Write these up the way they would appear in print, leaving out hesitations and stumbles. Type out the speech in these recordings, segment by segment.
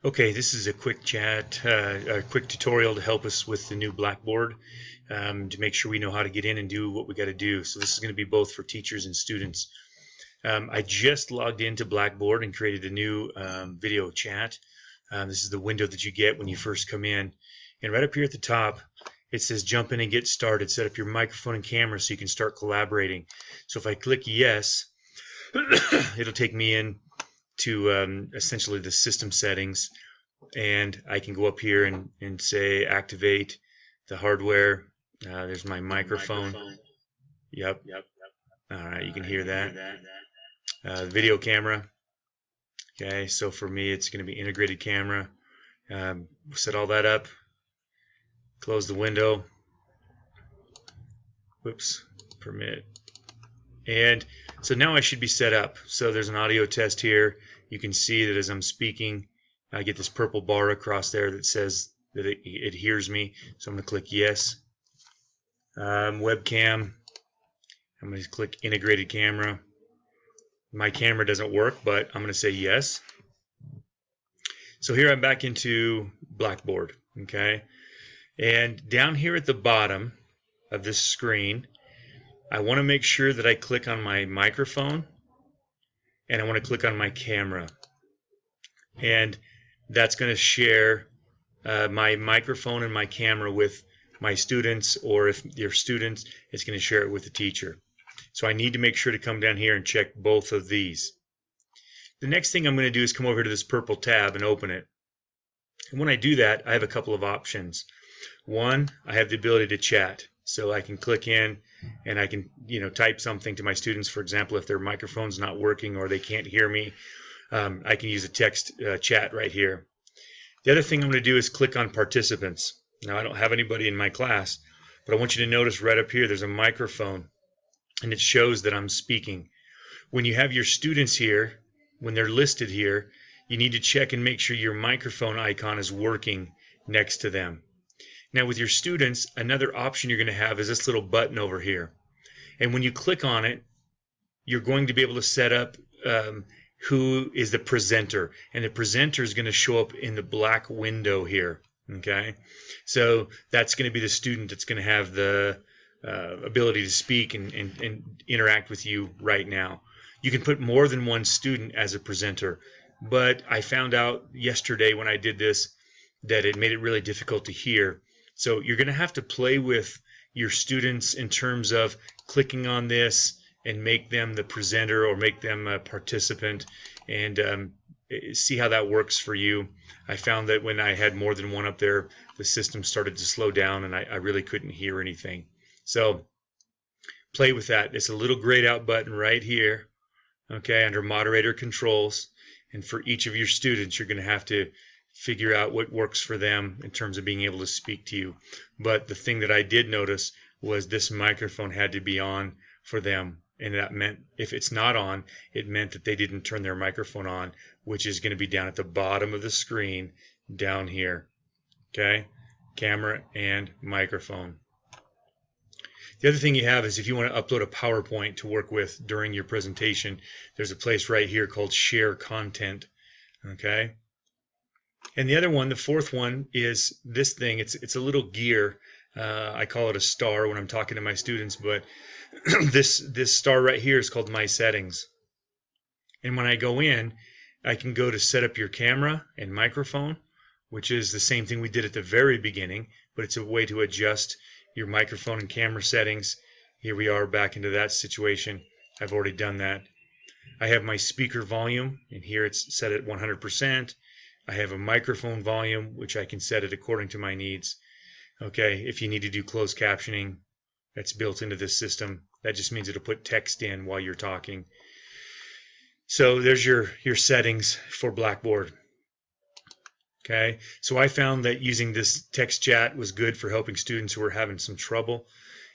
Okay, this is a quick chat, a quick tutorial to help us with the new Blackboard to make sure we know how to get in and do what we got to do. So this is going to be both for teachers and students. I just logged into Blackboard and created a new video chat. This is the window that you get when you first come in. And right up here at the top, it says jump in and get started. Set up your microphone and camera so you can start collaborating. So if I click yes, it'll take me in to essentially the system settings, and I can go up here and say activate the hardware. There's my microphone. Yep. All right, you can hear that. Video camera. Okay, so for me it's going to be integrated camera. Set all that up. Close the window. Whoops, permit. And so now I should be set up. So there's an audio test here. You can see that as I'm speaking, I get this purple bar across there that says that it hears me. So I'm going to click yes. Webcam. I'm going to click integrated camera. My camera doesn't work, but I'm going to say yes. So here I'm back into Blackboard. Okay. And down here at the bottom of this screen, I want to make sure that I click on my microphone and I want to click on my camera. And that's going to share my microphone and my camera with my students, or if you're students, it's going to share it with the teacher. So I need to make sure to come down here and check both of these. The next thing I'm going to do is come over to this purple tab and open it. And when I do that, I have a couple of options. One, I have the ability to chat. So I can click in and I can, type something to my students. For example, if their microphone's not working or they can't hear me, I can use a text chat right here. The other thing I'm going to do is click on participants. Now I don't have anybody in my class, but I want you to notice right up here there's a microphone and it shows that I'm speaking. When you have your students here, when they're listed here, you need to check and make sure your microphone icon is working next to them. Now with your students, another option you're going to have is this little button over here. And when you click on it, you're going to be able to set up who is the presenter. And the presenter is going to show up in the black window here. Okay, so that's going to be the student that's going to have the ability to speak and interact with you right now. You can put more than one student as a presenter, but I found out yesterday when I did this that it made it really difficult to hear. So you're going to have to play with your students in terms of clicking on this and make them the presenter or make them a participant, and see how that works for you. I found that when I had more than one up there, the system started to slow down and I really couldn't hear anything. So play with that. It's a little grayed out button right here, okay, under moderator controls. And for each of your students, you're going to have to figure out what works for them in terms of being able to speak to you. But the thing that I did notice was this microphone had to be on for them. And that meant if it's not on, it meant that they didn't turn their microphone on, which is going to be down at the bottom of the screen down here. Okay, camera and microphone. The other thing you have is if you want to upload a PowerPoint to work with during your presentation, there's a place right here called Share Content. Okay. And the other one, the fourth one, is this thing. It's a little gear. I call it a star when I'm talking to my students, but this star right here is called My Settings. And when I go in, I can go to set up your camera and microphone, which is the same thing we did at the very beginning, but it's a way to adjust your microphone and camera settings. Here we are back into that situation. I've already done that. I have my speaker volume, and here it's set at 100%. I have a microphone volume, which I can set it according to my needs. Okay, if you need to do closed captioning, that's built into this system. That just means it'll put text in while you're talking. So there's your settings for Blackboard. Okay, so I found that using this text chat was good for helping students who were having some trouble.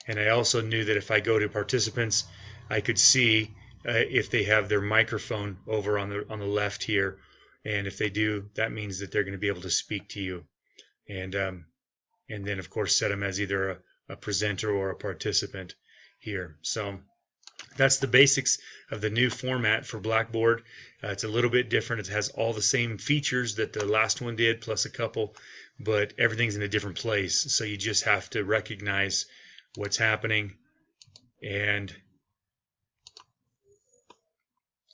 And I also knew that if I go to participants, I could see if they have their microphone over on the left here. And if they do, that means that they're going to be able to speak to you. And then, of course, set them as either a presenter or a participant here. So That's the basics of the new format for Blackboard. It's a little bit different. It has all the same features that the last one did, plus a couple, but everything's in a different place. So you just have to recognize what's happening. And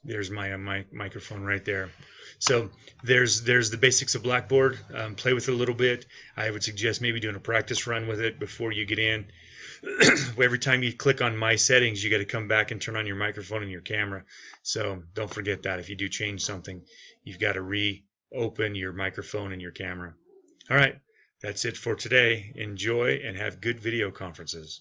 there's my microphone right there. So there's the basics of Blackboard. Play with it a little bit. I would suggest maybe doing a practice run with it before you get in. Every time you click on My Settings, you got to come back and turn on your microphone and your camera. So don't forget that. If you do change something, you've got to reopen your microphone and your camera. All right, that's it for today. Enjoy and have good video conferences.